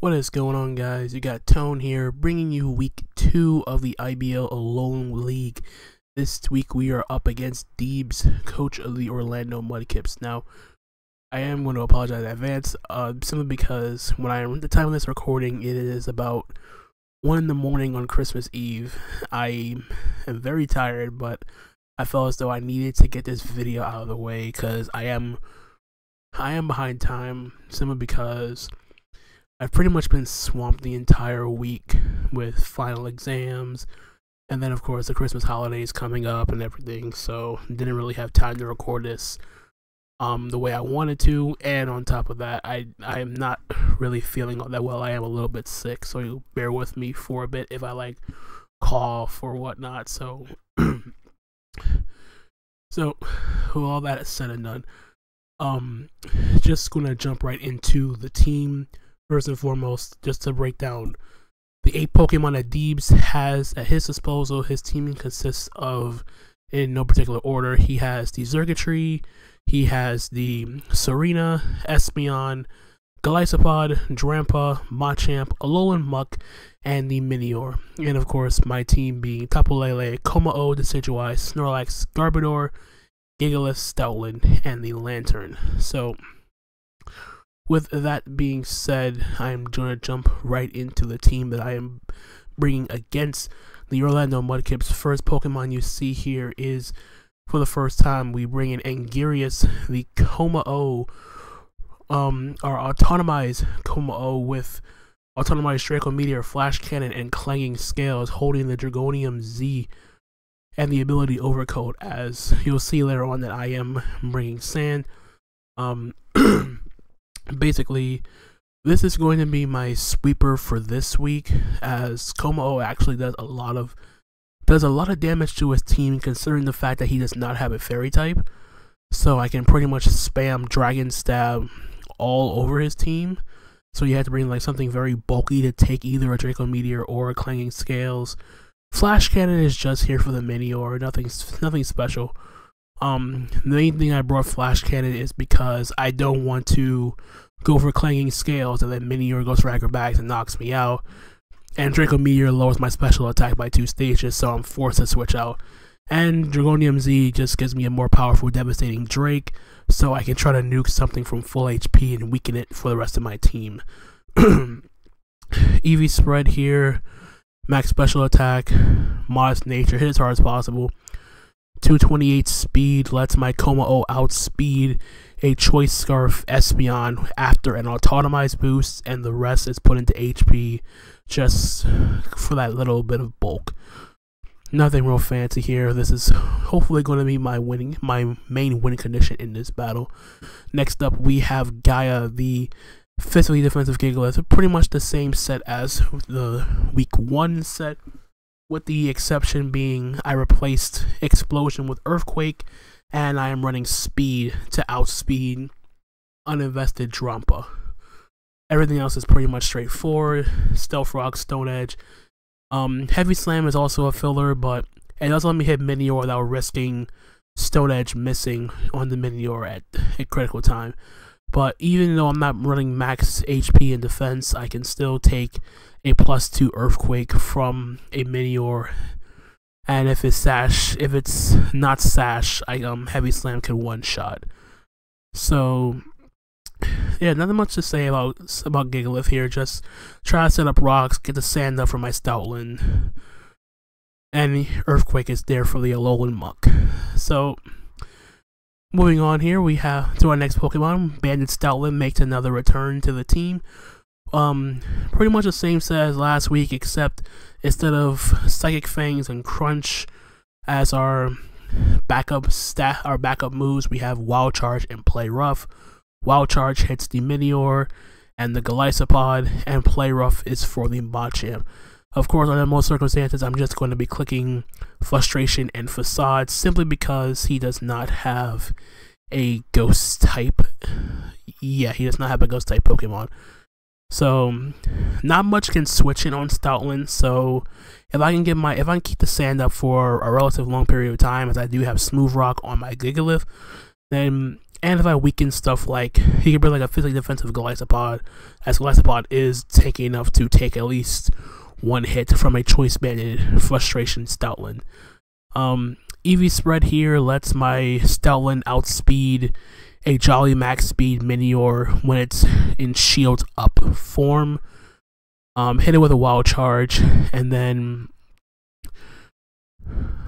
What is going on, guys? You got Tone here, bringing you week 2 of the IBL Alolan League. This week we are up against Deebz, coach of the Orlando Mudkips. Now, I am going to apologize in advance, simply because when the time of this recording, it is about 1 in the morning on Christmas Eve. I am very tired, but I felt as though I needed to get this video out of the way because I am behind time, simply because I've pretty much been swamped the entire week with final exams, and then of course the Christmas holidays coming up and everything, so didn't really have time to record this the way I wanted to. And on top of that, I am not really feeling all that well. I am a little bit sick, so you bear with me for a bit if I cough or whatnot. So so with all that said and done, just gonna jump right into the team. First and foremost, just to break down the 8 Pokemon that Deebz has at his disposal. His team consists of, in no particular order, he has the Xurkitree, he has the Serena, Espeon, Golisopod, Drampa, Machamp, Alolan Muck, and the Minior. And of course, my team being Tapu Lele, Kommo-o, Decidueye, Snorlax, Garbodor, Gigalith, Stoutland, and the Lantern. So, with that being said, I'm going to jump right into the team that I am bringing against the Orlando Mudkips. First Pokemon you see here is, for the first time, we bring in Angirius, the Kommo-o, our autonomized Kommo-o with autonomized Draco Meteor, Flash Cannon, and Clanging Scales, holding the Dragonium Z and the ability Overcoat. As you'll see later on that I am bringing Sand. Basically, this is going to be my sweeper for this week, as Kommo-o actually does a lot of damage to his team, considering the fact that he does not have a fairy type. So I can pretty much spam Dragon Stab all over his team. So you have to bring something very bulky to take either a Draco Meteor or a Clanging Scales. Flash Cannon is just here for the Minior, nothing special. The main thing I brought Flash Cannon is because I don't want to go for Clanging Scales and then Minior goes for Acrobatics and knocks me out. And Draco Meteor lowers my special attack by 2 stages, so I'm forced to switch out. And Dragonium Z just gives me a more powerful, devastating Drake, so I can try to nuke something from full HP and weaken it for the rest of my team. EV Spread here, max special attack, modest nature, hit as hard as possible. 228 speed lets my Kommo-o outspeed a Choice Scarf Espeon after an autonomized boost, and the rest is put into HP just for that little bit of bulk. Nothing real fancy here. This is hopefully going to be my main winning condition in this battle. Next up, we have Gaia, the physically defensive Gigalith. Pretty much the same set as the week 1 set, with the exception being I replaced Explosion with Earthquake, and I am running Speed to outspeed uninvested Drampa. Everything else is pretty much straightforward. Stealth Rock, Stone Edge. Heavy Slam is also a filler, but it does let me hit Minior without risking Stone Edge missing on the Minior at a critical time. But even though I'm not running max HP in defense, I can still take a +2 Earthquake from a Minior. And if it's not Sash, Heavy Slam can one-shot. So yeah, nothing much to say about Gigalith here. Just try to set up rocks, get the sand up for my Stoutland, and the Earthquake is there for the Alolan Muck. So moving on here, we have to our next Pokemon. Banded Stoutland makes another return to the team. Pretty much the same set as last week, except instead of Psychic Fangs and Crunch as our backup moves, we have Wild Charge and Play Rough. Wild Charge hits the Minior and the Golisopod, and Play Rough is for the Machamp. Of course, under most circumstances, I'm just going to be clicking Frustration and Facade, simply because he does not have a Ghost type. Yeah, he does not have a Ghost type Pokemon. So not much can switch in on Stoutland. So if I can keep the sand up for a relative long period of time, as I do have Smooth Rock on my Gigalith, then And if I weaken stuff like, he can bring like a physically defensive Golisopod, as Golisopod is tanky enough to take at least one hit from a choice banded Frustration Stoutland. EV spread here lets my Stoutland outspeed a Jolly Max Speed Minior when it's in Shield Up form. Hit it with a Wild Charge, and then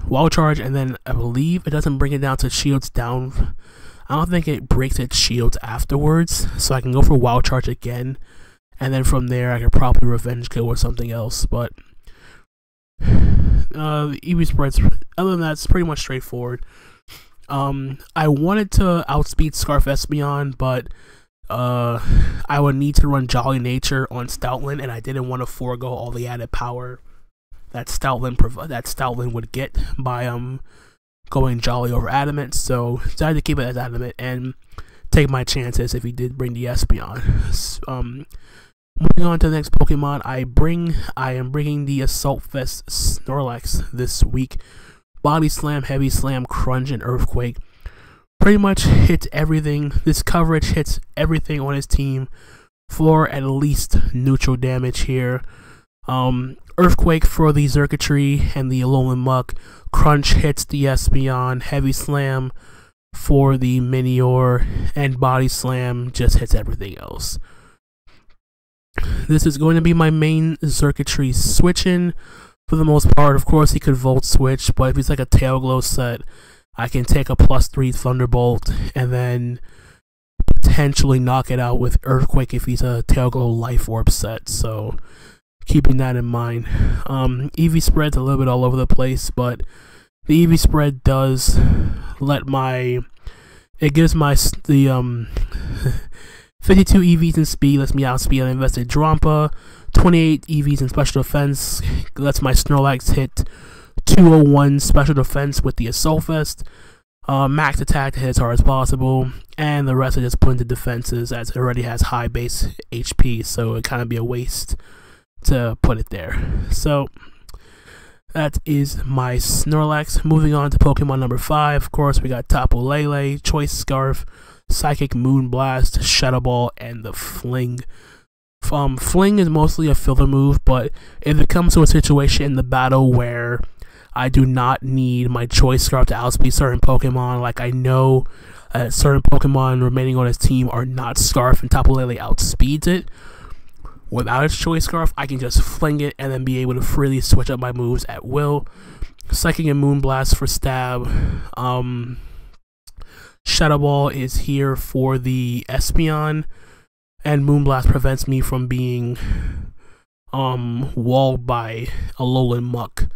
I believe it doesn't bring it down to Shields Down. I don't think it breaks its shields afterwards, so I can go for Wild Charge again, and then from there I could probably Revenge Kill or something else. But the EV spreads, other than that, it's pretty much straightforward. I wanted to outspeed Scarf Espeon, but I would need to run Jolly Nature on Stoutland, and I didn't want to forego all the added power that Stoutland would get by going Jolly over Adamant, so decided to keep it as Adamant and take my chances if he did bring the Espeon. Moving on to the next Pokemon, I am bringing the Assault Vest Snorlax this week. Body Slam, Heavy Slam, Crunch, and Earthquake. Pretty much hits everything. This coverage hits everything on his team for at least neutral damage here. Earthquake for the Xurkitree and the Alolan Muck. Crunch hits the Espeon. Heavy Slam for the Minior. And Body Slam just hits everything else. This is going to be my main Xurkitree switching for the most part. Of course, he could Volt Switch, but if he's like a Tail Glow set, I can take a +3 Thunderbolt and then potentially knock it out with Earthquake if he's a Tail Glow Life Orb set. So keeping that in mind. EV spread's a little bit all over the place, but the EV spread does let it gives the 52 EVs in speed, lets me outspeed an invested Drampa. 28 EVs in special defense, lets my Snorlax hit 201 special defense with the Assault Vest. Max attack to hit as hard as possible, and the rest are just put into defenses as it already has high base HP, so it'd kind of be a waste to put it there. So that is my Snorlax. Moving on to Pokemon number 5, of course, we got Tapu Lele, Choice Scarf, Psychic Moonblast, Shadow Ball, and the Fling. Fling is mostly a filler move, but if it comes to a situation in the battle where I do not need my Choice Scarf to outspeed certain Pokemon, like I know certain Pokemon remaining on his team are not Scarf and Tapu Lele outspeeds it, without its Choice Scarf, I can just fling it and then be able to freely switch up my moves at will. Psychic and Moonblast for stab. Shadow Ball is here for the Espeon, and Moonblast prevents me from being walled by Alolan Muck.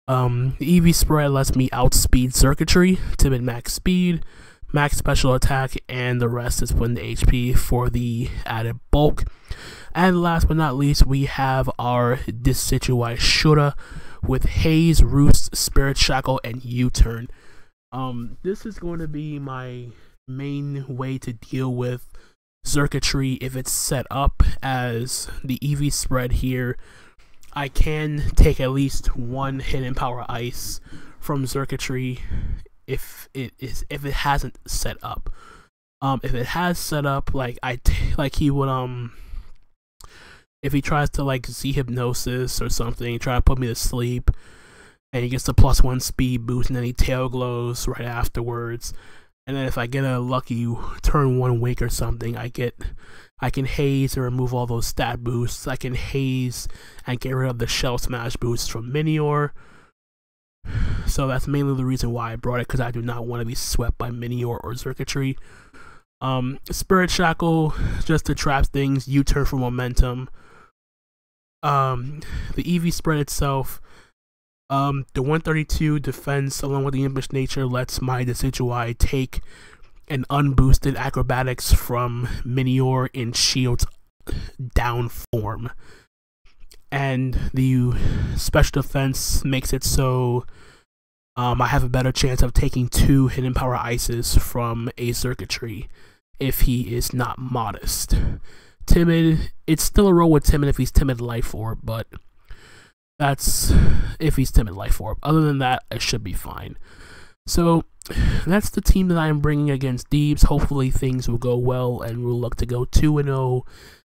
The EV spread lets me outspeed Xurkitree, timid max speed, max special attack, and the rest is put into HP for the added bulk. And last but not least, we have our Decidueye Shura with Haze, Roost, Spirit Shackle, and U-Turn. This is going to be my main way to deal with Xurkitree if it's set up as the EV spread here. I can take at least one Hidden Power Ice from Xurkitree if it hasn't set up. If it has set up, he would if he tries to like Z Hypnosis or something, try to put me to sleep, and he gets the +1 speed boost, and then he Tail Glows right afterwards. And then if I get a lucky turn 1 wake or something, I can Haze and remove all those stat boosts. I can Haze and get rid of the Shell Smash boosts from Minior. So that's mainly the reason why I brought it, because I do not want to be swept by Minior or Xurkitree. Spirit Shackle, just to trap things. U-Turn for momentum. The EV spread itself, the 132 defense along with the Impish Nature lets my Decidueye take an unboosted Acrobatics from Minior in Shields down form. And the special defense makes it so I have a better chance of taking 2 Hidden Power Ices from a Xurkitree if he is not modest. Timid, it's still a roll with Timid if he's Timid Life Orb, but that's if he's Timid Life Orb. Other than that, it should be fine. So that's the team that I'm bringing against Deebz. Hopefully things will go well and we'll look to go 2-0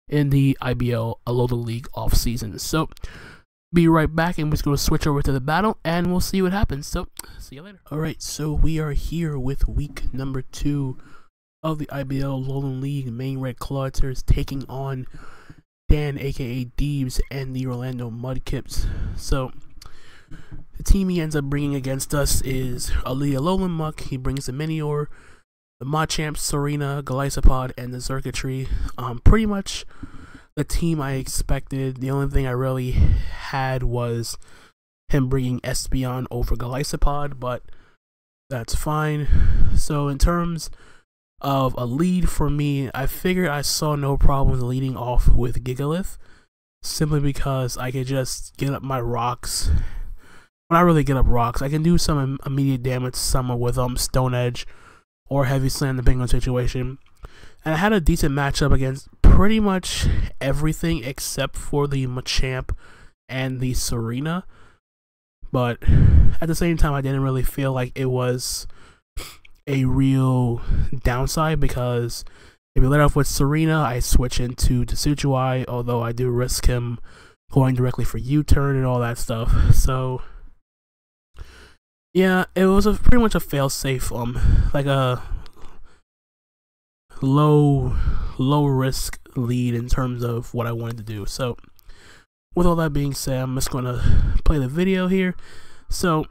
in the IBL Alolan League offseason. So, be right back, and we're just going to switch over to the battle, and we'll see what happens. So, see you later. Alright, so we are here with week number 2 of the IBL Alolan League. Maine Red Clawitzers taking on Dan, aka Deebz, and the Orlando Mudkips. So, the team he ends up bringing against us is the Alolan Muck. He brings the Minior, the Machamp, Serena, Golisopod, and the Circuitry. Pretty much the team I expected. The only thing I really had was him bringing Espeon over Golisopod, but that's fine. So in terms of a lead for me, I figured I saw no problems leading off with Gigalith, simply because I could just get up my rocks. When I really get up rocks, I can do some immediate damage somewhere with Stone Edge or Heavy Slam depending on the situation. And I had a decent matchup against pretty much everything except for the Machamp and the Serena. But at the same time, I didn't really feel like it was a real downside, because if you let off with Serena, I switch into Tsuchuai, although I do risk him going directly for U-turn and all that stuff. So yeah, it was pretty much a fail-safe, like a low risk lead in terms of what I wanted to do. So with all that being said, I'm just gonna play the video here. So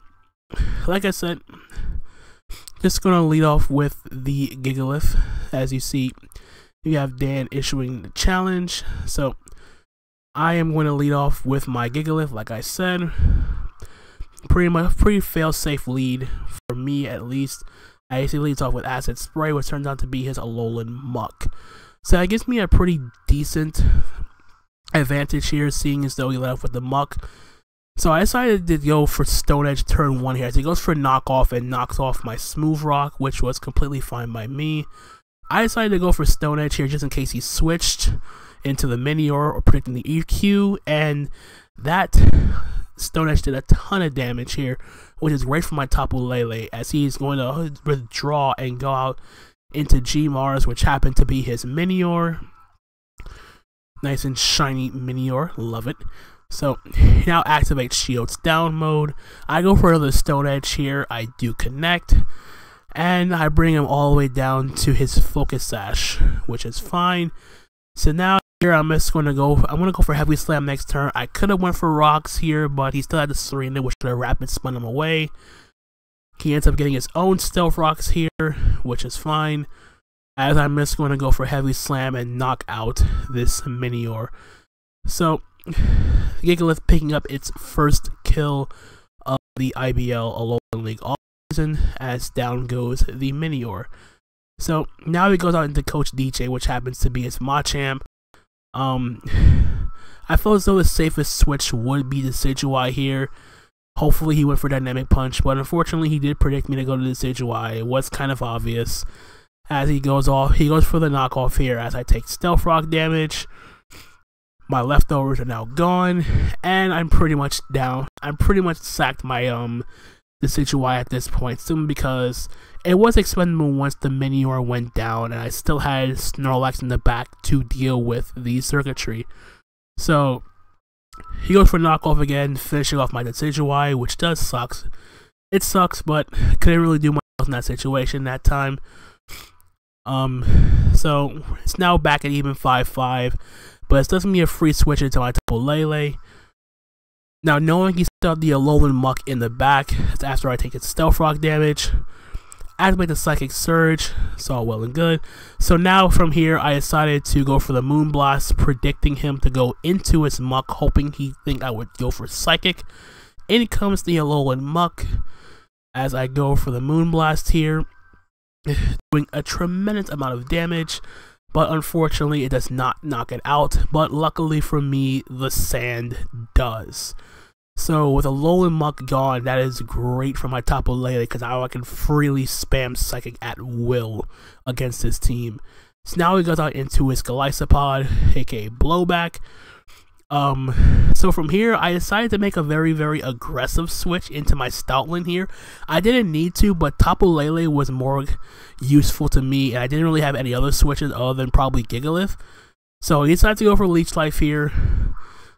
like I said, just gonna lead off with the Gigalith. As you see, you have Dan issuing the challenge. So I am going to lead off with my Gigalith, like I said. Pretty fail-safe lead for me, at least. I actually leads off with Acid Spray, which turns out to be his Alolan Muck. So that gives me a pretty decent advantage here, seeing as though he led off with the Muck. So I decided to go for Stone Edge turn 1 here. So he goes for knockoff and knocks off my Smooth Rock, which was completely fine by me. I decided to go for Stone Edge here just in case he switched into the Minior or predicting the EQ, and that Stone Edge did a ton of damage here, which is great for my Tapu Lele, as he's going to withdraw and go out into G-Mars, which happened to be his Minior. Nice and shiny Minior, love it. So he now activates Shields Down mode. I go for another Stone Edge here, I do connect, and I bring him all the way down to his Focus Sash, which is fine. So now here I'm gonna go for Heavy Slam next turn. I could have went for Rocks here, but he still had the Serena, which would have Rapid Spun him away. He ends up getting his own Stealth Rocks here, which is fine, as I'm just going to go for Heavy Slam and knock out this Minior. So Gigalith picking up its first kill of the IBL Alolan League offseason, as down goes the Minior. So now he goes out into Coach DJ, which happens to be his Machamp. I felt as though the safest switch would be the Decidueye here. Hopefully he went for Dynamic Punch, but unfortunately he did predict me to go to the Decidueye. It was kind of obvious, as he goes for the knockoff here, as I take Stealth Rock damage. My leftovers are now gone, and I'm pretty much down. I'm pretty much sacked my Decidueye at this point, simply because it was expendable once the Minior went down, and I still had Snorlax in the back to deal with the Circuitry. So he goes for knockoff again, finishing off my Decidueye, which does suck. It sucks, but couldn't really do much else in that situation that time. So it's now back at even 5-5, but it doesn't be a free switch into my Tapu Lele. Now, knowing he still had the Alolan Muck in the back, it's after I take its Stealth Rock damage. Activate the Psychic Surge, it's all well and good. So now from here, I decided to go for the Moonblast, predicting him to go into his Muck, hoping he'd think I would go for Psychic. In comes the Alolan Muck, as I go for the Moonblast here, doing a tremendous amount of damage, but unfortunately it does not knock it out, but luckily for me, the Sand does. So with Alolan Muck gone, that is great for my Tapu Lele, because now I can freely spam Psychic at will against this team. So now he goes out into his Golisopod, aka Blowback, So from here, I decided to make a very, very aggressive switch into my Stoutland here. I didn't need to, but Tapu Lele was more useful to me, and I didn't really have any other switches other than probably Gigalith. So I decided to go for Leech Life here,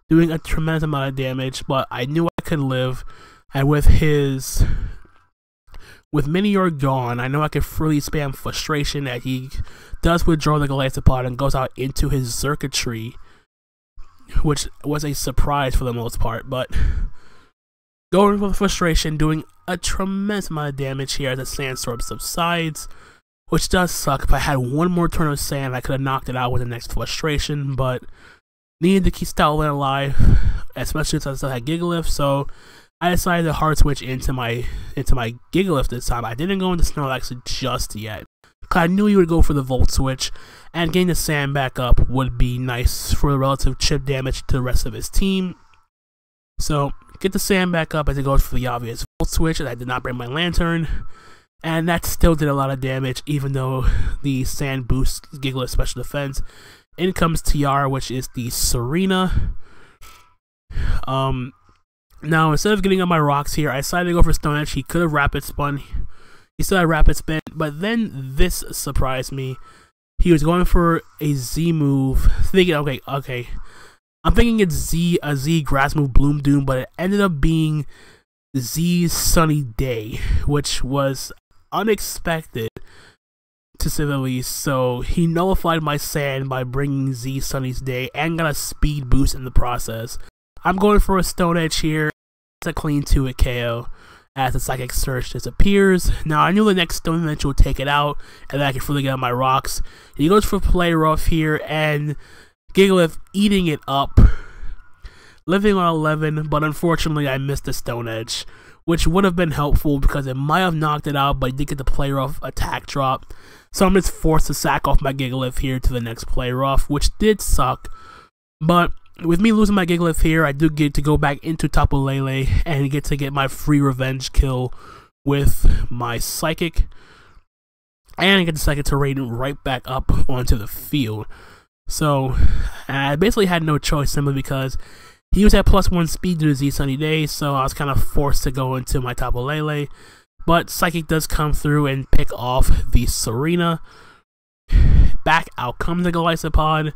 doing a tremendous amount of damage, but I knew I could live, and with Minior gone, I know I could freely spam Frustration that he does withdraw the Golisopod and goes out into his circuitry, which was a surprise for the most part, but going for the Frustration, doing a tremendous amount of damage here as the Sandstorm subsides, which does suck. If I had one more turn of Sand, I could have knocked it out with the next Frustration, but needed to keep Stoutland alive, especially since I had Gigalith, so I decided to hard switch into my Gigalith this time. I didn't go into Snorlax just yet, because I knew he would go for the Volt Switch, and getting the Sand back up would be nice for the relative chip damage to the rest of his team. So, get the Sand back up as it goes for the obvious Volt Switch, and I did not bring my Lantern, and that still did a lot of damage, even though the Sand boosts Gigalith special defense. In comes Tiara, which is the Serena. Now, instead of getting on my rocks here, I decided to go for Stone Edge. He could have Rapid Spun. He still had Rapid Spin, but then this surprised me. He was going for a Z move, thinking, okay. I'm thinking it's a Z Grass move, Bloom Doom, but it ended up being Z Sunny Day, which was unexpected, to say the least. So he nullified my Sand by bringing Z Sunny's Day and got a speed boost in the process. I'm going for a Stone Edge here. It's a clean 2-hit KO as the Psychic Surge disappears. Now, I knew the next Stone Edge would take it out, and then I could fully get on my rocks. He goes for Play Rough here, and Gigalith eating it up, living on 11, but unfortunately I missed the Stone Edge, which would have been helpful because it might have knocked it out, but I did get the Play Rough attack drop. So I'm just forced to sack off my Gigalith here to the next Play Rough, which did suck, but with me losing my Gigalith here, I do get to go back into Tapu Lele and get my free revenge kill with my Psychic. And I get the Psychic Terrain right back up onto the field. So, I basically had no choice simply because he was at +1 speed due to Z Sunny Day, so I was kind of forced to go into my Tapu Lele. But Psychic does come through and pick off the Serena. Back out comes the Golisopod.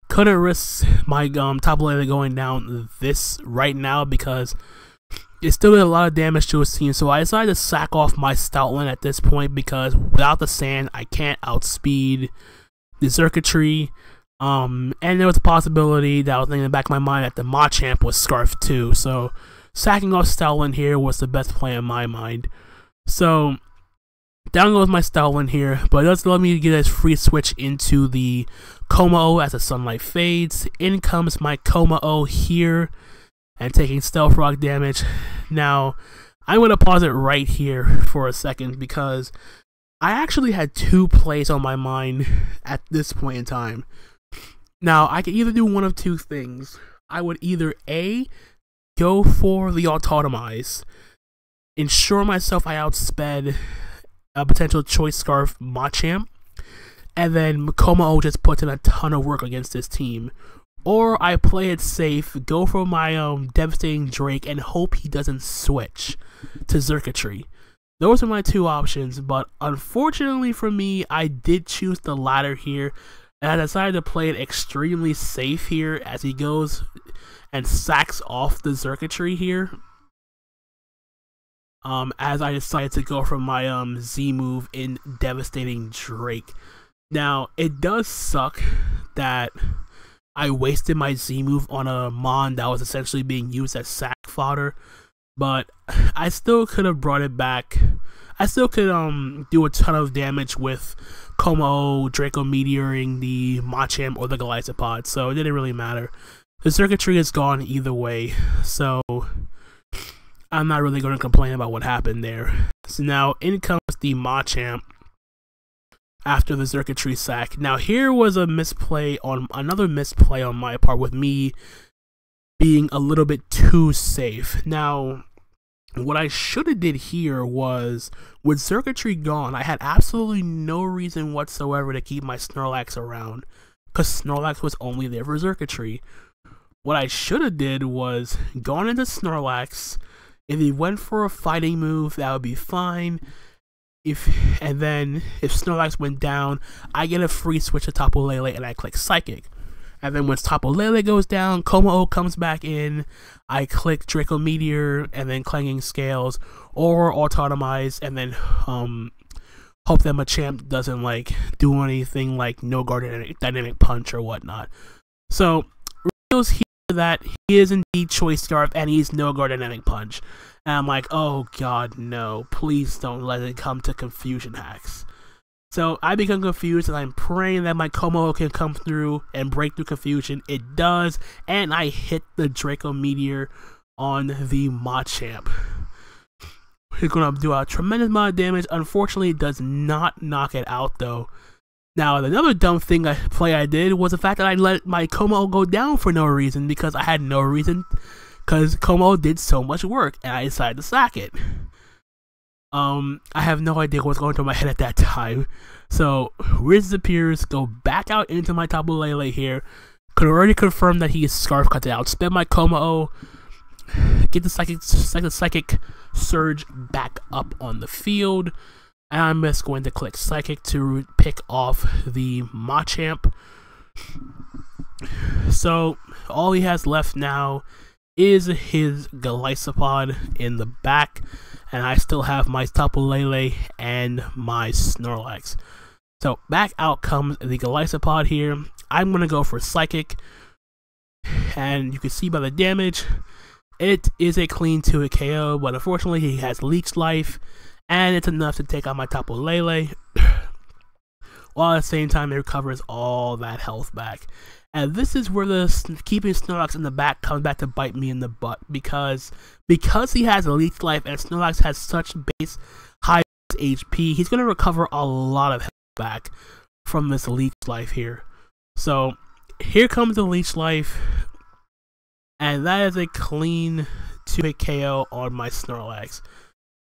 Couldn't risk my Tapu Lele going down this right now because it still did a lot of damage to his team. So I decided to sack off my Stoutland at this point because without the Sand, I can't outspeed the circuitry. And there was a possibility that I was thinking in the back of my mind that the Machamp was Scarf too. So sacking off Stoutland here was the best play in my mind. So down goes my Stoutland here, but it does allow me to get a free switch into the Kommo-o as the sunlight fades. In comes my Kommo-o here, and taking Stealth Rock damage. Now, I'm going to pause it right here for a second, because I actually had 2 plays on my mind at this point in time. Now, I could either do one of 2 things. I would either A, go for the Autotomize, ensure myself I outsped a potential Choice Scarf Machamp, and then Kommo-o just puts in a ton of work against this team. Or I play it safe, go for my Devastating Drake, and hope he doesn't switch to Circuitry. Those are my 2 options, but unfortunately for me, I did choose the latter here, and I decided to play it extremely safe here as he goes and sacks off the Circuitry here. As I decided to go for my Z move in Devastating Drake. Now, it does suck that I wasted my Z move on a Mon that was essentially being used as sack fodder, but I still could have brought it back. I still could do a ton of damage with Kommo-o, Draco Meteoring the Machamp or the Golisopod, so it didn't really matter. The circuitry is gone either way, so I'm not really going to complain about what happened there. So now in comes the Machamp after the circuitry sack. Now here was another misplay on my part with me being a little bit too safe. Now what I should have did here was, with circuitry gone, I had absolutely no reason whatsoever to keep my Snorlax around, because Snorlax was only there for circuitry. what I should have did was gone into Snorlax. If he went for a fighting move, that would be fine. And then if Snorlax went down, I get a free switch to Tapu Lele and I click Psychic. And then once Tapu Lele goes down, Como-O comes back in, I click Draco Meteor and then Clanging Scales or Autotomize and then hope that Machamp doesn't like do anything like no dynamic punch or whatnot. So Rio's here that he is indeed Choice Scarf and he's no dynamic punch. And I'm like, oh god, no, please don't let it come to confusion hacks. So I become confused and I'm praying that my Como can come through and break through confusion. It does, and I hit the Draco Meteor on the Machamp. He's going to do a tremendous amount of damage. Unfortunately, it does not knock it out though. Now, another dumb thing I did was the fact that I let my Como go down for no reason because I had no reason, because Como did so much work and I decided to sack it. I have no idea what's going through my head at that time. So, Riz appears, go back out into my Tapu Lele here. Could already confirm that he is Scarf Cut to outspend my Como-O. Get the Psychic Surge back up on the field. And I'm just going to click Psychic to pick off the Machamp. So, all he has left now is his Golisopod in the back. And I still have my Tapu Lele and my Snorlax. So, back out comes the Golisopod here. I'm going to go for Psychic. And you can see by the damage, it is a clean 2-hit KO. But unfortunately, he has Leech Life. And it's enough to take out my Tapu Lele. While at the same time, it recovers all that health back. And this is where the keeping Snorlax in the back comes back to bite me in the butt. Because he has a Leech Life and Snorlax has such high HP, he's going to recover a lot of health back from this Leech Life here. So, here comes the Leech Life. And that is a clean 2-hit KO on my Snorlax.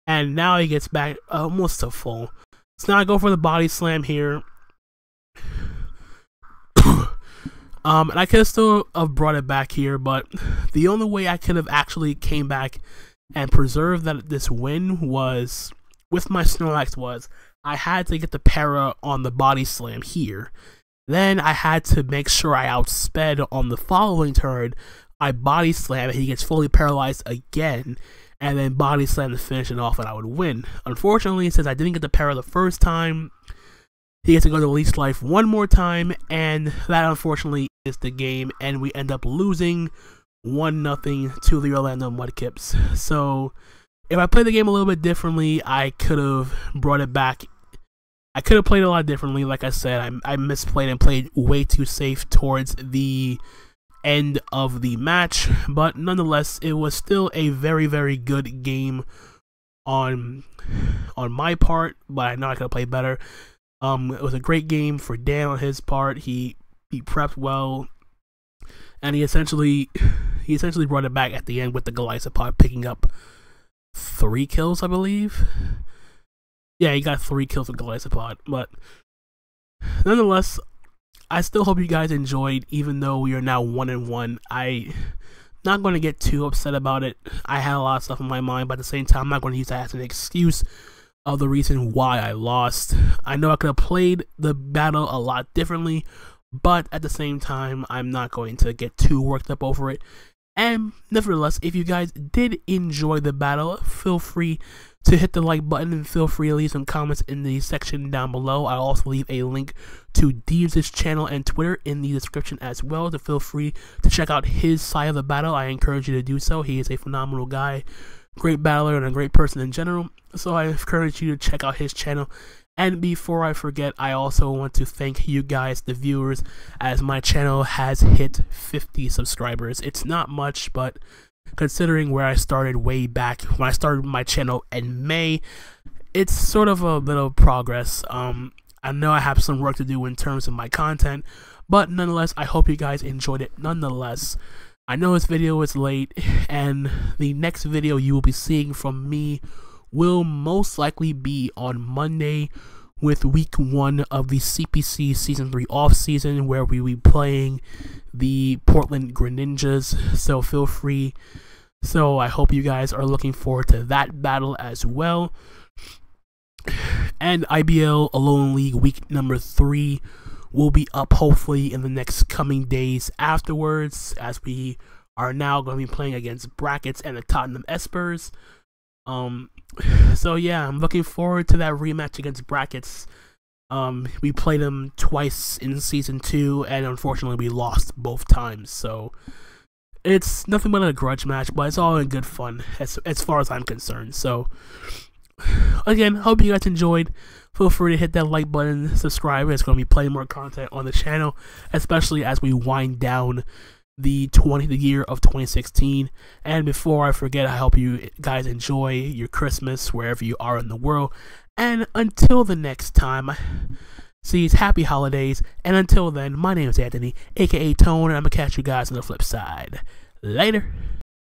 And now he gets back almost to full. So now I go for the Body Slam here. And I could have still have brought it back here, but the only way I could have actually came back and preserved this win was, with my Snorlax, was I had to get the para on the Body Slam here. Then I had to make sure I outsped on the following turn. I Body Slam and he gets fully paralyzed again, and then Body Slam to finish it off and I would win. Unfortunately, since I didn't get the para the first time, he gets to go to Leech Life one more time, and that unfortunately is the game, and we end up losing 1-0 to the Orlando Mudkips. So, if I played the game a little bit differently, I could have brought it back. I could have played it a lot differently. Like I said, I misplayed and played way too safe towards the end of the match, but nonetheless, it was still a very, very good game on my part, but I know I could have played better. It was a great game for Dan on his part. He prepped well, and he essentially brought it back at the end with the Golisopod picking up 3 kills, I believe. Yeah, he got 3 kills with Golisopod, but nonetheless, I still hope you guys enjoyed, even though we are now 1-1. I'm not going to get too upset about it. I had a lot of stuff in my mind, but at the same time, I'm not going to use that as an excuse of the reason why I lost. I know I could have played the battle a lot differently, but at the same time, I'm not going to get too worked up over it. And nevertheless, if you guys did enjoy the battle, feel free to hit the like button and feel free to leave some comments in the section down below. I'll also leave a link to Deebz' channel and Twitter in the description as well, to feel free to check out his side of the battle. I encourage you to do so. He is a phenomenal guy, great battler, and a great person in general. So I encourage you to check out his channel. And before I forget, I also want to thank you guys, the viewers, as my channel has hit 50 subscribers. It's not much, but considering where I started way back, when I started my channel in May, it's sort of a bit of progress. I know I have some work to do in terms of my content, but nonetheless, I hope you guys enjoyed it nonetheless. I know this video is late, and the next video you will be seeing from me will most likely be on Monday, with week 1 of the CPC Season 3 offseason, where we will be playing the Portland Greninjas, so feel free. So I hope you guys are looking forward to that battle as well. And IBL Alolan League week number 3 will be up hopefully in the next coming days afterwards, as we are now going to be playing against Brackets and the Tottenham Espers. So yeah, I'm looking forward to that rematch against Brackets. We played them twice in Season 2, and unfortunately we lost both times, so it's nothing but a grudge match, but it's all in good fun as far as I'm concerned. So again, hope you guys enjoyed. Feel free to hit that like button, subscribe. It's going to be plenty more content on the channel, especially as we wind down the year of 2016. And before I forget, I hope you guys enjoy your Christmas wherever you are in the world. And until the next time, see, happy holidays. And until then, my name is Anthony, aka Tone, and I'm going to catch you guys on the flip side. Later.